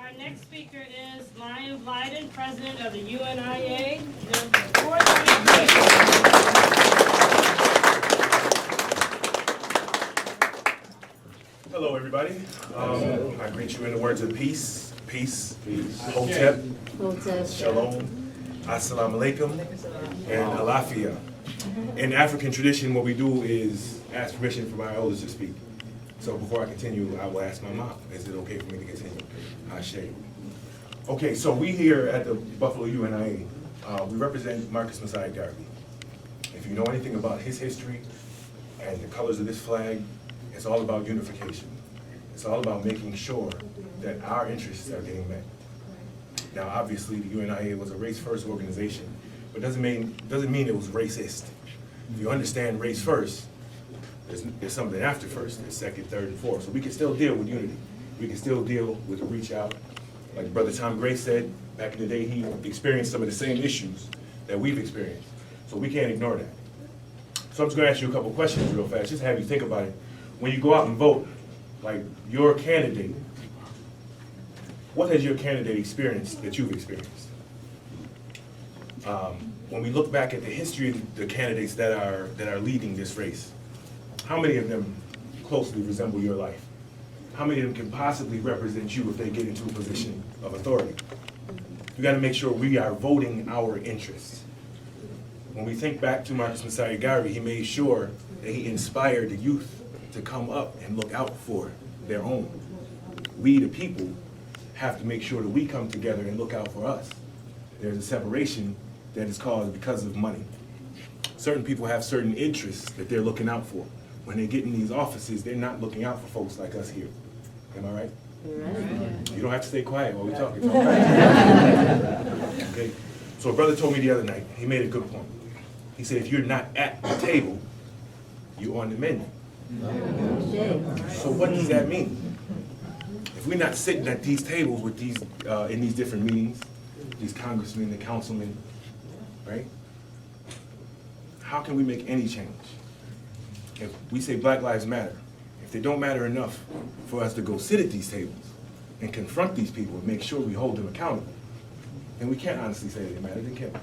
Our next speaker is Blyden, president of the UNIA. Hello, everybody. I greet you in the words of peace, Hotep, Shalom, Assalamu alaikum, and Alafia. In African tradition, what we do is ask permission for my elders to speak. So before I continue, I will ask my mom, is it okay for me to continue? Ashe. Okay, so we here at the Buffalo UNIA, we represent Marcus Messiah Garvey. If you know anything about his history and the colors of this flag, it's all about unification. It's all about making sure that our interests are getting met. Now, obviously, the UNIA was a race-first organization, but doesn't mean it was racist. If you understand race first, there's something after first. There's second, third, and fourth. So we can still deal with unity. We can still deal with a reach out. Like Brother Tom Gray said, back in the day, he experienced some of the same issues that we've experienced. So we can't ignore that. So I'm just gonna ask you a couple questions real fast, just to have you think about it. When you go out and vote, like your candidate, what has your candidate experienced that you've experienced? When we look back at the history of the candidates that are leading this race, how many of them closely resemble your life? How many of them can possibly represent you if they get into a position of authority? We got to make sure we are voting our interests. When we think back to Marcus Messiah Garvey, he made sure that he inspired the youth to come up and look out for their own. We, the people, have to make sure that we come together and look out for us. There's a separation that is caused because of money. Certain people have certain interests that they're looking out for. When they get in these offices, they're not looking out for folks like us here. Am I right? Right. You don't have to stay quiet while we're talking. Okay. So a brother told me the other night, he made a good point. He said, if you're not at the table, you're on the menu. So what does that mean? If we're not sitting at these tables with these in these different meetings, these congressmen, the councilmen, right? How can we make any change? If we say Black Lives Matter, if they don't matter enough for us to go sit at these tables and confront these people and make sure we hold them accountable, then we can't honestly say they matter, then can we?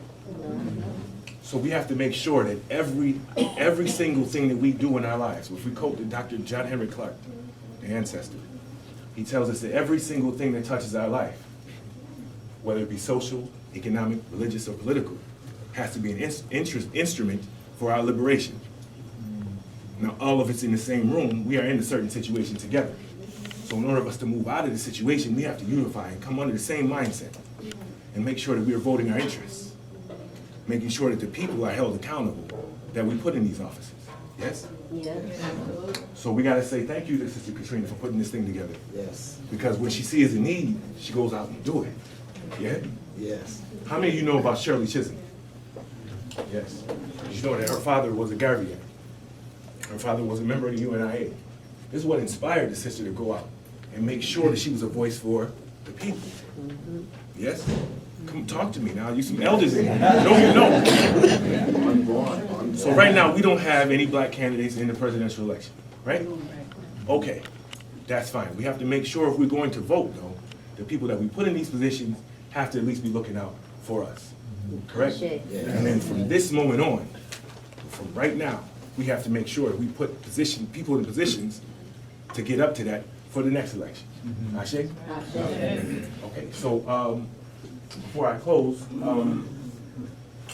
So we have to make sure that every single thing that we do in our lives, if we quote Dr. John Henry Clark, the ancestor, he tells us that every single thing that touches our life, whether it be social, economic, religious, or political, has to be an instrument for our liberation. Now, all of it's in the same room. We are in a certain situation together. So in order for us to move out of the situation, we have to unify and come under the same mindset and make sure that we are voting our interests, making sure that the people are held accountable that we put in these offices. Yes? Yes. So we got to say thank you to Sister Katrina for putting this thing together. Yes. Because when she sees a need, she goes out and do it. Yeah? Yes. How many of you know about Shirley Chisholm? Yes. You know that her father was a Garveyan. Her father was a member of the UNIA. This is what inspired the sister to go out and make sure that she was a voice for the people. Yes? Come talk to me now. You some elders in here. Don't you know? So right now, we don't have any black candidates in the presidential election, right? Okay, that's fine. We have to make sure if we're going to vote, though, the people that we put in these positions have to at least be looking out for us. Correct? And then from this moment on, from right now, we have to make sure that we put people in positions to get up to that for the next election. Ashe? Okay, so before I close,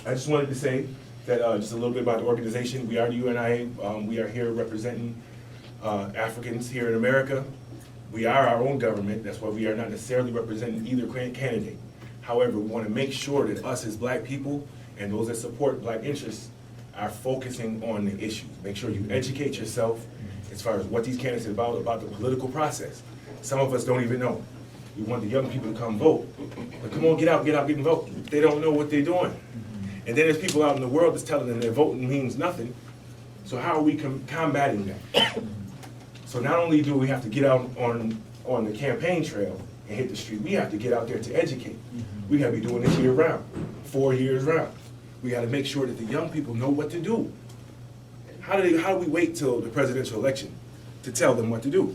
I just wanted to say that just a little bit about the organization. We are the UNIA. We are here representing Africans here in America. We are our own government. That's why we are not necessarily representing either candidate. However, we want to make sure that us as black people and those that support black interests are focusing on the issues. Make sure you educate yourself as far as what these candidates are about the political process. Some of us don't even know. We want the young people to come vote. But come on, get out and vote. They don't know what they're doing. And then there's people out in the world that's telling them their voting means nothing. So how are we combating that? So not only do we have to get out on the campaign trail and hit the street, we have to get out there to educate. We gotta be doing this year round, 4 years round. We gotta make sure that the young people know what to do. How do we wait till the presidential election to tell them what to do?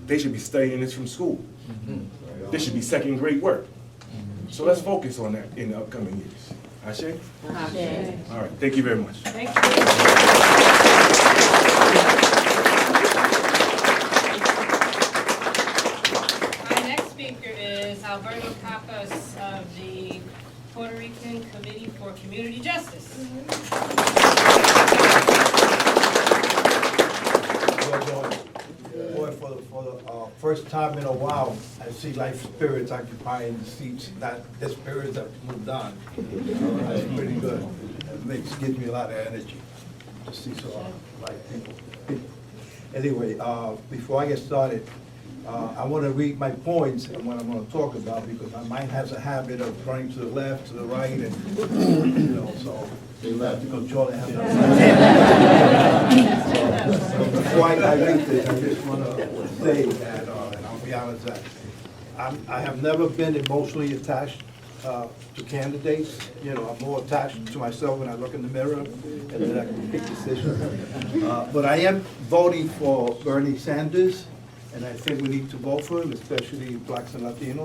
They should be studying this from school. This should be second-grade work. So let's focus on that in the upcoming years. Ashe? All right, thank you very much. Thank you. Our next speaker is Alberto Capas of the Puerto Rican Committee for Community Justice. Boy, for the first time in a while, I see life spirits occupying the seats, not the spirits that moved on. That's pretty good. It gives me a lot of energy to see so live people. Anyway, before I get started, I want to read my points and what I'm going to talk about, because my mind has a habit of running to the left, to the right, and so you have to control it. Before I read this, I just want to say that, and I'll be honest, that I have never been emotionally attached to candidates. I'm more attached to myself when I look in the mirror, and then I can make decisions. But I am voting for Bernie Sanders, and I think we need to vote for him, especially blacks and Latinos.